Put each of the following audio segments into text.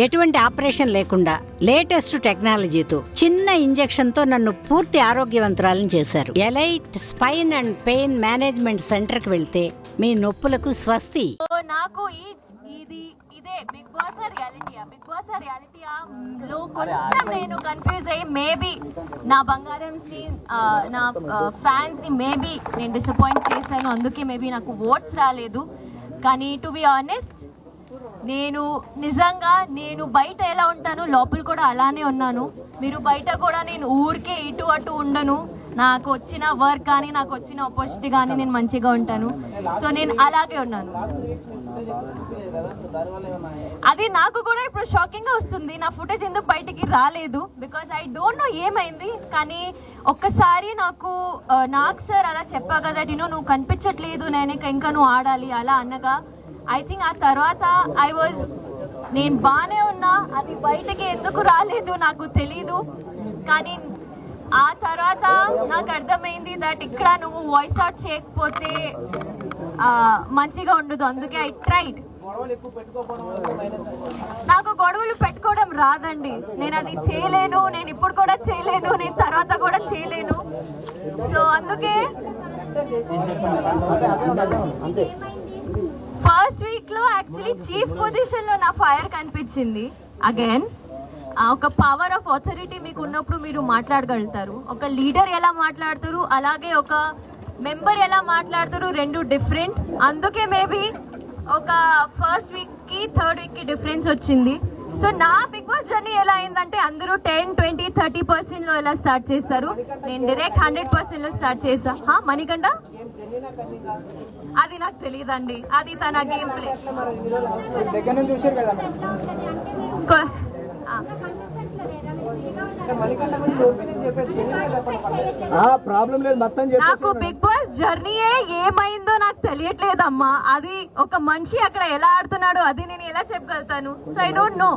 ఎటువంటి ఆపరేషన్ లేకుండా లేటెస్ట్ టెక్నాలజీతో చిన్న ఇంజెక్షన్ తో నన్ను పూర్తి ఆరోగ్యవంతురాలను చేశారు. Elite spine and pain management centre కి వెళ్తే మీ నొప్పులకు స్వస్తి. నాకు ఇదే బిగ్ బాస్ రియాలిటీయా లో కొంచెం నేను కన్ఫ్యూజ్ అయ్యి మేబీ నా బంగారం ని నా ఫ్యాన్స్ ని మేబీ నేను డిసప్పాయింట్ చేశాను, అందుకే మేబీ నాకు ఓట్స్ రాలేదు. కానీ టు బి ఆనెస్ట్ నేను నిజంగా బయట ఎలా ఉంటాను లోపల కూడా అలానే ఉన్నాను. మీరు బయట కూడా నేను ఊరికే ఇటు అటు ఉండను. నాకు వచ్చిన వర్క్ కానీ నాకు వచ్చిన ఆపర్చునిటీ కానీ నేను మంచిగా ఉంటాను. సో నేను అలాగే ఉన్నాను. అది నాకు కూడా ఇప్పుడు షాకింగ్ గా వస్తుంది. నా ఫుటేజ్ ఎందుకు బయటికి రాలేదు బికాజ్ ఐ డోంట్ నో ఏమైంది. కానీ ఒక్కసారి నాకు సార్ అలా చెప్పా కదా, నువ్వు కనిపించట్లేదు, నేను ఇంకా నువ్వు ఆడాలి అలా అన్నగా ఐ థింక్ ఆ తర్వాత నేను బానే ఉన్నా, అది బయటకి ఎందుకు రాలేదు నాకు తెలీదు. కానీ ఆ తర్వాత నాకు అర్థమైంది దట్ ఇక్కడ నువ్వు వాయిస్ అవుట్ చేయకపోతే మంచిగా ఉండదు. అందుకే ఐ ట్రైడ్. నాకు గొడవలు పెట్టుకోవడం రాదండి, నేను అది చేయలేను, నేను ఇప్పుడు కూడా చేయలేను, నేను తర్వాత కూడా చేయలేను. సో అందుకే ఫస్ట్ వీక్ లో యాక్చువల్లీ చీఫ్ పొజిషన్ లో నా ఫైర్ కనిపించింది. అగైన్ ఒక పవర్ ఆఫ్ అథారిటీ మీకు ఉన్నప్పుడు మీరు మాట్లాడగలుగుతారు. ఒక లీడర్ ఎలా మాట్లాడతారు, అలాగే ఒక మెంబర్ ఎలా మాట్లాడతారు, రెండు డిఫరెంట్. అందుకే మేబీ ఒక ఫస్ట్ వీక్ కి థర్డ్ వీక్ కి డిఫరెన్స్ వచ్చింది. సో నా బిగ్ బాస్ జర్నీ ఎలా అయిందంటే అందరూ 10, 20, 30% లో ఎలా స్టార్ట్ చేస్తారు, నేను డైరెక్ట్ 100% లో స్టార్ట్ చేసా. మణికంఠ అది నాకు తెలియదండి, అది తన గేమ్ ప్లే. నాకు బిగ్ బాస్ జర్నీయే ఏమైందో నాకు తెలియట్లేదమ్మా. అది ఒక మనిషి అక్కడ ఎలా ఆడుతున్నాడో అది నేను ఎలా చెప్పగలుగుతాను. So I don't know.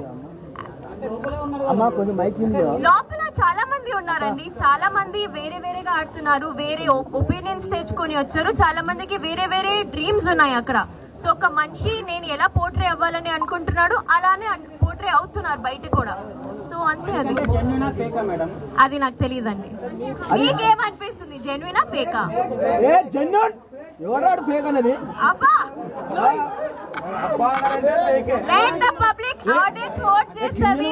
లోపల చాలా మంది ఉన్నారండి, చాలా మంది వేరే వేరేగా ఆడుతున్నారు, వేరే ఒపీనియన్స్ తెచ్చుకొని వచ్చారు. చాలా మందికి వేరే వేరే డ్రీమ్స్ ఉన్నాయి అక్కడ. సో ఒక మనిషి నేను ఎలా పోర్ట్రే అవ్వాలని అనుకుంటున్నాడు, అలానే పోర్ట్రే అవుతున్నారు బయట కూడా. సో అంతే. అది నాకు తెలియదండి. మీకేమనిపిస్తుంది, జెన్యునా ఫేకా? అబ్బా let the public audience vote చేస్తది.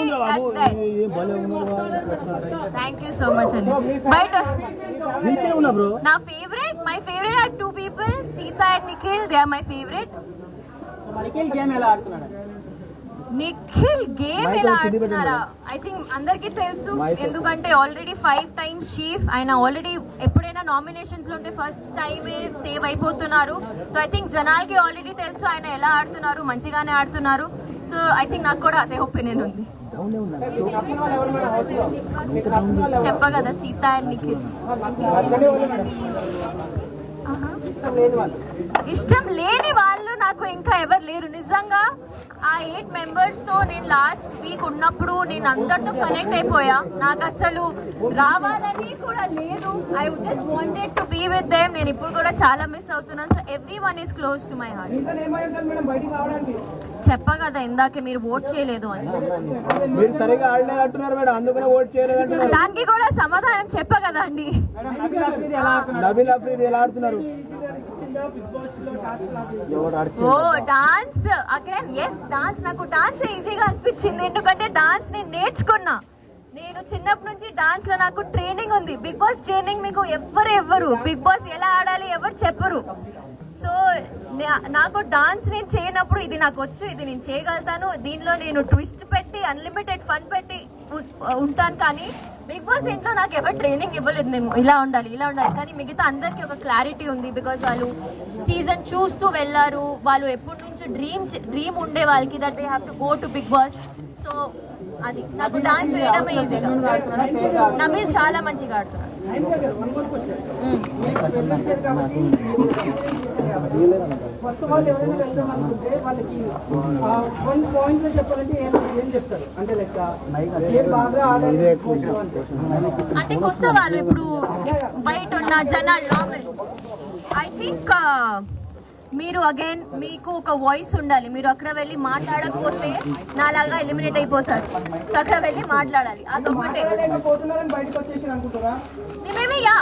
Thank you so much అండి. బట్ నా my favourite are two people, Seetha and Nikhil. They are my favourite. Nikhil game ఎలా ఆడుతున్నారా ఐ థింక్ అందరికీ తెలుసు, ఎందుకంటే ఆల్రెడీ 5 times చీఫ్. ఆయన ఆల్రెడీ ఎప్పుడైనా నామినేషన్స్ లో ఉంటే ఫస్ట్ టైమే సేవ్ అయిపోతున్నారు. సో ఐ థింక్ జనాలకి ఆల్రెడీ తెలుసు ఆయన ఎలా ఆడుతున్నారు, మంచిగానే ఆడుతున్నారు. సో ఐ థింక్ నాకు కూడా అదే ఒపీనియన్ ఉంది. చెప్ప కదా సీతా అండ్ నిఖిల్. ఇష్టం లేని వాళ్ళు నాకు ఇంకా ఎవరు లేరు నిజంగా. ఆ 8 members తో నేను లాస్ట్ వీక్ ఉన్నప్పుడు నేను అందరితో కనెక్ట్ అయిపోయా. నాకు అసలు రావాలని కూడా లేదు. I just wanted to be with them. నేను ఇప్పుడు కూడా చాలా మిస్ అవుతున్నాను. So everyone is close to my heart. చెప్పా కదా ఇందాకే మీరు ఓట్ చేయలేదు అని. దానికి కూడా సమాధానం చెప్పా కదా అండి. Oh dance again. Yes dance. నాకు డాన్స్ ఈజీగా అనిపించింది, ఎందుకంటే డాన్స్ నేను నేర్చుకున్నా. నేను చిన్నప్పటి నుంచి డాన్స్ లో నాకు ట్రైనింగ్ ఉంది. బిగ్ బాస్ ట్రైనింగ్ మీకు ఎవ్వరు బిగ్ బాస్ ఎలా ఆడాలి ఎవరు చెప్పరు. సో నాకు డాన్స్ నేను చేయనప్పుడు ఇది నాకు వచ్చు, ఇది నేను చేయగలుగుతాను, దీనిలో నేను ట్విస్ట్ పెట్టి అన్లిమిటెడ్ ఫన్ పెట్టి ఉంటాను. కానీ బిగ్ బాస్ ఇంట్లో నాకు ఎవరు ట్రైనింగ్ ఇవ్వలేదు, నేను ఇలా ఉండాలి ఇలా ఉండాలి. కానీ మిగతా అందరికీ ఒక క్లారిటీ ఉంది, బికాజ్ వాళ్ళు సీజన్ చూస్తూ వెళ్ళారు. వాళ్ళు ఎప్పటి నుంచో డ్రీమ్ ఉండే వాళ్ళకి that they have to go to Bigg Boss. So అది నాకు డాన్స్ వేయడమే ఈజీగా. నబీల్ చాలా మంచిగా ఆడుతున్నారు. అంటే కొత్త వాళ్ళు ఇప్పుడు బయట ఉన్న జనాలు నార్మల్ ఐ థింక్ మీరు అగైన్ మీకు ఒక వాయిస్ ఉండాలి. మీరు అక్కడ వెళ్ళి మాట్లాడకపోతే నాలాగా ఎలిమినేట్ అయిపోతారు. సో అక్కడ వెళ్ళి మాట్లాడాలి, అదొక్కటే. మేమేమి యా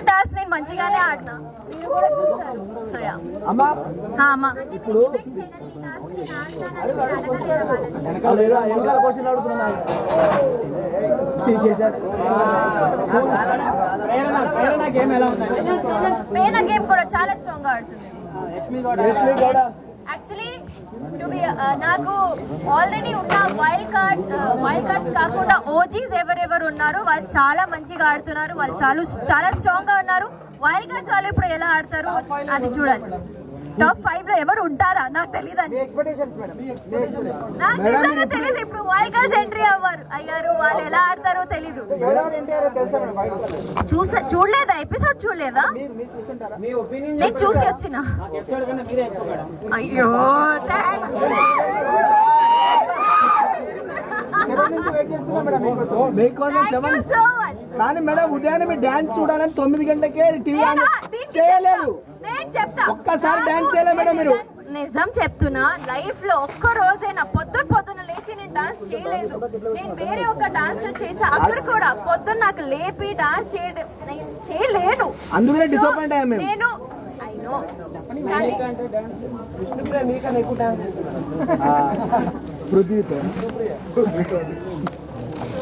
టాస్క్ నేను మంచిగానే ఆడినా. సో యా అమ్మా ఇప్పుడు పేన గేమ్ కూడా చాలా స్ట్రాంగ్ గా ఆడుతుంది. యాక్చువల్లీ నాకు ఆల్రెడీ ఉన్న వైల్డ్ కార్డ్స్ కాకుండా ఓజీస్ ఎవరెవరు ఉన్నారు వాళ్ళు చాలా మంచిగా ఆడుతున్నారు. వాళ్ళు చాలా స్ట్రాంగ్ గా ఉన్నారు. వైల్డ్ కార్డ్స్ వాళ్ళు ఇప్పుడు ఎలా ఆడతారు అది చూడాలి. టాప్ 5 లో ఎవరు ఉంటారా నాకు తెలియదండి. నాకు నిజంగా తెలియదు. ఇప్పుడు వైల్డ్ కార్డ్స్ ఎంట్రీ అయ్యారు, వాళ్ళు ఎలా ఆడతారో తెలీదు. చూడలేదా ఎపిసోడ్? చూడలేదా? నేను చూసి వచ్చిన. అయ్యో కానీ మేడం ఉదయాన్నే మీరు డాన్స్ చూడాలని 9 గంటలకే టీవీ చేయలేదు. నేను చెప్తా, ఒక్కసారి డాన్స్ చేయలేదు మేడం మీరు. నిజం చెప్తున్నా, లైఫ్ లో ఒక్క రోజైనా పొద్దున లేచి నేను డాన్స్ చేయలేదు. నేను వేరే ఒక డాన్స్ చేసా, అక్కడ కూడా పొద్దున్న నాకు లేపి డాన్స్ చేయలేదు. అందుకనే డిసప్పాయింట్ అయ్యా మేము. నేను అయినో పృథ్వీతో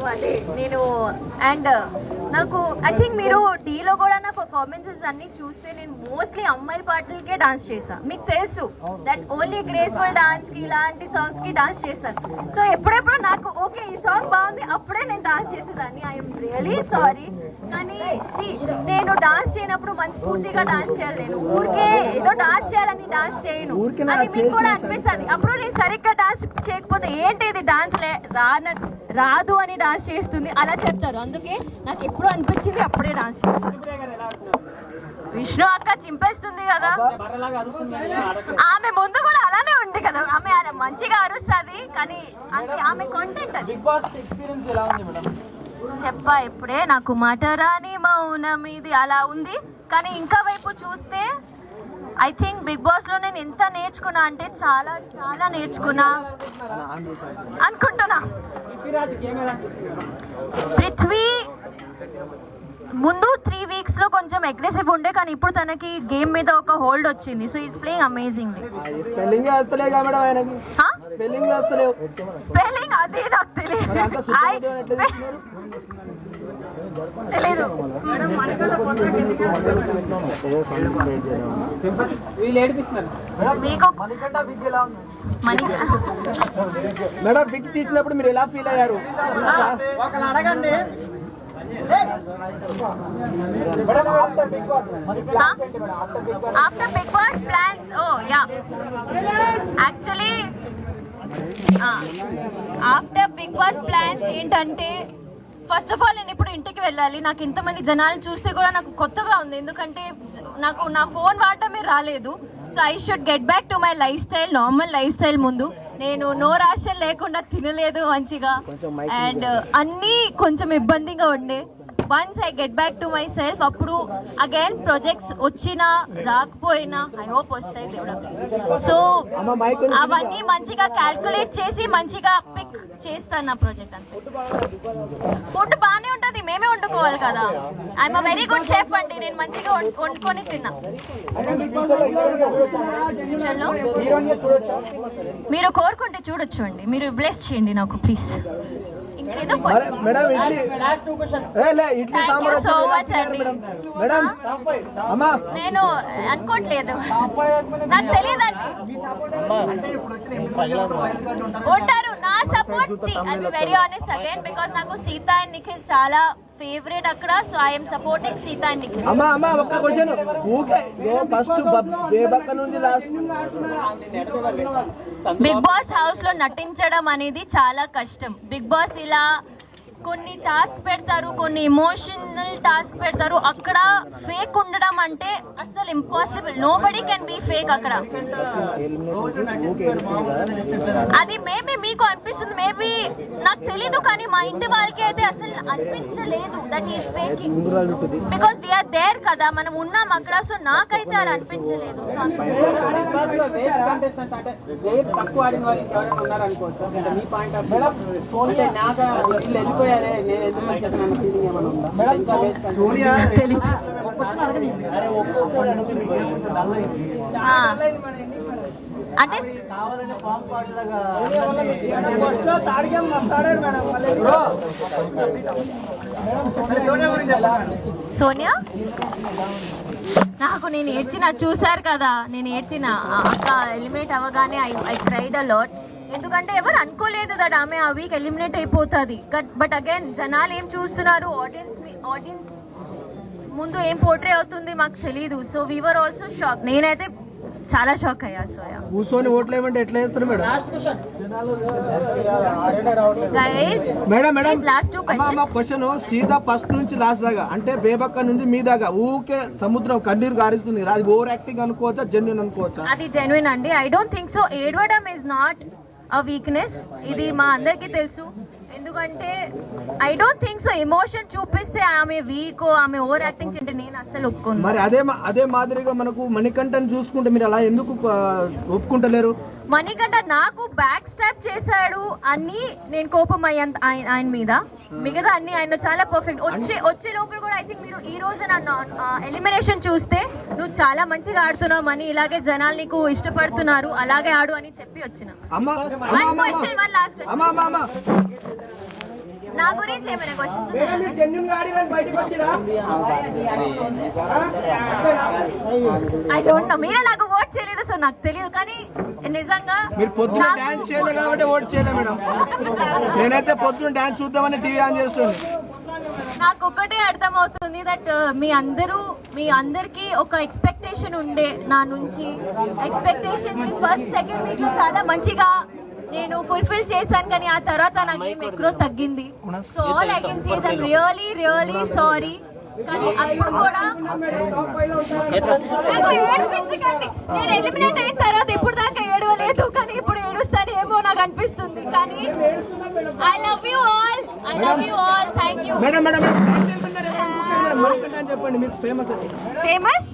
అదే నేను అండ్ నాకు ఐ థింక్ మీరు డీలో కూడా నా పర్ఫార్మెన్సెస్ అన్ని చూస్తే నేను మోస్ట్లీ అమ్మాయి పాటలకే డాన్స్ చేసా. మీకు తెలుసు దట్ ఓన్లీ గ్రేస్ఫుల్ డాన్స్ కి ఇలాంటి సాంగ్స్ కి డాన్స్ చేస్తాను. సో ఎప్పుడెప్పుడు నాకు ఓకే ఈ సాంగ్ బాగుంది అప్పుడే నేను డాన్స్ చేసేదాన్ని. I'm really sorry. కానీ నేను డాన్స్ చేయనప్పుడు మనస్ఫూర్తిగా డాన్స్ చేయాలి. నేను ఊరికే ఏదో డాన్స్ చేయాలని డాన్స్ చేయను. అది మీకు కూడా అనిపిస్తుంది. అప్పుడు నేను సరిగ్గా డాన్స్ చేయకపోతే ఏంటి ఇది డాన్స్ రాదు అని డాన్స్ చేస్తుంది అలా చెప్తారు. అందుకే నాకు ఎప్పుడు అనిపించింది అప్పుడే డాన్స్ చేస్తాను. విష్ణు అక్క చింపేస్తుంది కదా, ఆమె ముందు కూడా అలానే ఉంది కదా. ఆమె అలా మంచిగా అరుస్తుంది కానీ ఆమె కాంటెంట్ అది. చెప్పా ఇప్పుడే నాకు మాట రాని మౌనం ఇది అలా ఉంది. కానీ ఇంకా వైపు చూస్తే ఐ థింక్ బిగ్ బాస్ లో నేను ఎంత నేర్చుకున్నా అంటే చాలా చాలా నేర్చుకున్నా అనుకుంటున్నా. పృథ్వీ ముందు 3 weeks లో కొంచెం అగ్రెసివ్ ఉండే, కానీ ఇప్పుడు తనకి గేమ్ మీద ఒక హోల్డ్ వచ్చింది. So is playing amazingly. Spelling అదే నాకు తెలియదు. మేడం బిగ్ తీసినప్పుడు మీరు ఎలా ఫీల్ అయ్యారు అడగండి. After Bigg Boss plans actually after Bigg Boss plans ఏంటంటే ఫస్ట్ ఆఫ్ ఆల్ నేను ఇప్పుడు ఇంటికి వెళ్ళాలి. నాకు ఇంతమంది జనాలు చూస్తే కూడా నాకు కొత్తగా ఉంది. ఎందుకంటే నాకు నా ఫోన్ వాడటమే రాలేదు. So I should get back to my life style, normal life style. ముందు నేను నో రేషన్ లేకుండా తినలేదు మంచిగా, అండ్ అన్నీ కొంచెం ఇబ్బందిగా ఉండే. Once I get back to my self అప్పుడు అగైన్ ప్రాజెక్ట్స్ వచ్చినా రాకపోయినా ఐ హోప్ వస్తాయి దేవుడా. సో అవన్నీ మంచిగా క్యాల్కులేట్ చేసి మంచిగా పిక్ చేస్తాను నా ప్రాజెక్ట్. అంతే. ఫుడ్ బాగానే ఉంటుంది, మేమే వండుకోవాలి కదా. I'm a very good chef అండి. నేను మంచిగా వండుకొని తిన్నా. మీరు కోరుకుంటే చూడొచ్చు అండి. మీరు బ్లెస్ చేయండి నాకు ప్లీజ్. సో మచ్ అండి. నేను అనుకోవట్లేదు, నాకు తెలియదండి. ఉంటారు నా support. I be very honest again because నాకు సీత అండ్ నిఖిల్ చాలా ఫేవరెట్ అక్కడ. So I'm supporting Seetha and Nikhil. Bigg Boss house లో నటించడం అనేది చాలా కష్టం. బిగ్ బాస్ ఇలా కొన్ని టాస్క్ పెడతారు, కొన్ని ఎమోషనల్ టాస్క్ పెడతారు. అక్కడ ఫేక్ ఉండడం అంటే అసలు impossible. Nobody can be fake అక్కడ. అది మేబీ మీకు అనిపిస్తుంది, మేబీ నాకు తెలీదు, కానీ మా ఇంటి వాళ్ళకి అయితే అసలు అనిపించలేదు that is faking. Because we are there కదా, మనం ఉన్నాం అక్కడ. సో నాకైతే అలా అనిపించలేదు. తక్కువ ఆడిన వాళ్ళు ఎవరైనా ఉన్నారనుకోవచ్చు. మీ పాయింట్ ఆఫ్ వ్యూ నాకు వీళ్ళు వెళ్ళిపోయారే, నేను ఎందుకు మంచిగా ఫీలింగ్ ఏమైనా ఉందా? ఇంకా సోనియా అంటే సోనియా నాకు నేను ఏడ్చిన చూసారు కదా, నేను ఏడ్చిన అక్క ఎలిమినేట్ అవ్వగానే ఐ క్రైడ్ అ లాట్. ఎందుకంటే ఎవరు అనుకోలేదు దట్ ఆమె ఆ వీక్ ఎలిమినేట్ అయిపోతుంది. బట్ అగైన్ జనాలు ఏం చూస్తున్నారు, ఆడియన్స్ ముందు ఏం పోర్ట్రే అవుతుంది మాకు తెలీదు. So we are also shock. నేనైతే చాలా షాక్ అయ్యా. సోయా కూర్చొని ఓట్లు ఏమంటే ఎట్లా చేస్తారు madam? Madam last two question సీదా ఫస్ట్ నుంచి లాస్ట్ దాకా, అంటే బేబక్క నుంచి మీ దాకా ఊకే సముద్రం కన్నీరు గారిస్తుంది. అది ఓవర్ యాక్టింగ్ అనుకోవచ్చా, జెన్యున్ అనుకోవచ్చా? అది జెన్యున్ అండి. I don't think so. ఏడవడం ఇస్ నాట్ అ వీక్నెస్, ఇది మా అందరికీ తెలుసు. ఎందుకంటే I don't think so emotion చూపిస్తే ఆమె వీక్, ఆమె ఓవర్ యాక్టింగ్ చేయంటే నేను అస్సలు ఒప్పుకోను. మరి అదే మాదిరిగా మనకు మణికంఠని చూసుకుంటే మీరు అలా ఎందుకు ఒప్పుకుంటలేరు? మణికంఠ నాకు బ్యాక్ స్టాప్ చేశాడు అని నేను కోపం అయ్యాను ఆయన మీద. మిగతా అన్ని ఆయన చాలా పర్ఫెక్ట్. వచ్చే లోపల కూడా ఐ థింక్ మీరు ఈ రోజు నన్ను ఎలిమినేషన్ చూస్తే నువ్వు చాలా మంచిగా ఆడుతున్నావు అని, ఇలాగే జనాలు నీకు ఇష్టపడుతున్నారు, అలాగే ఆడు అని చెప్పి వచ్చిన. నా గురించి ఏమైనా క్వశ్చన్స్? I don't no. మీరే నాకు ఓట్ చేయలేదు, సో నాకు తెలియదు. కానీ నిజంగా మీరు పొద్దున డాన్స్ చేయలేదు కాబట్టి ఓట్ చేయలేదు మేడం. నేనైతే పొద్దున డాన్స్ చూద్దామని టీవీ ఆన్ చేస్తుంది. నాకు ఒకటే అర్థం అవుతుంది దట్ మీ అందరికి ఒక ఎక్స్పెక్టేషన్ ఉండే నా నుంచి. ఎక్స్పెక్టేషన్ ఫస్ట్ సెకండ్ వీక్ లో చాలా మంచిగా నేను ఫుల్ఫిల్ చేశాను, కానీ ఆ తర్వాత నాకు ఏం ఎక్కడో తగ్గింది. So all I can say is I'm really really sorry. కానీ అప్పుడు కూడా నాకు ఏడిపించకండి. నేను ఎలిమినేట్ అయిన తర్వాత ఇప్పుడు దాకా ఏడవలేదు, కానీ ఇప్పుడు ఏడుస్తాను ఏమో నాకు అనిపిస్తుంది. కానీ I love you all, thank you. చెప్పండి మీరు ఫేమస్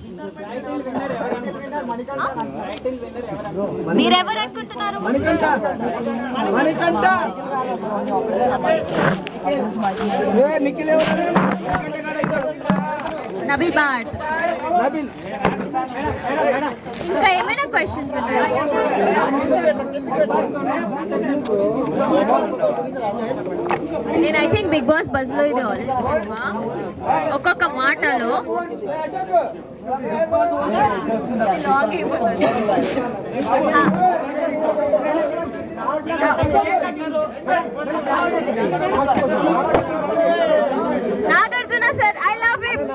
మీరెవరు అనుకుంటున్నారు? నబీల్ బాట్. ఇంకా ఏమైనా క్వశ్చన్స్ ఉన్నాయా? నేను I think Bigg Boss buzz లో ఇది ఆల్రెడీ ఒక్కొక్క మాటలో లాగ్ అయిపోతుంది.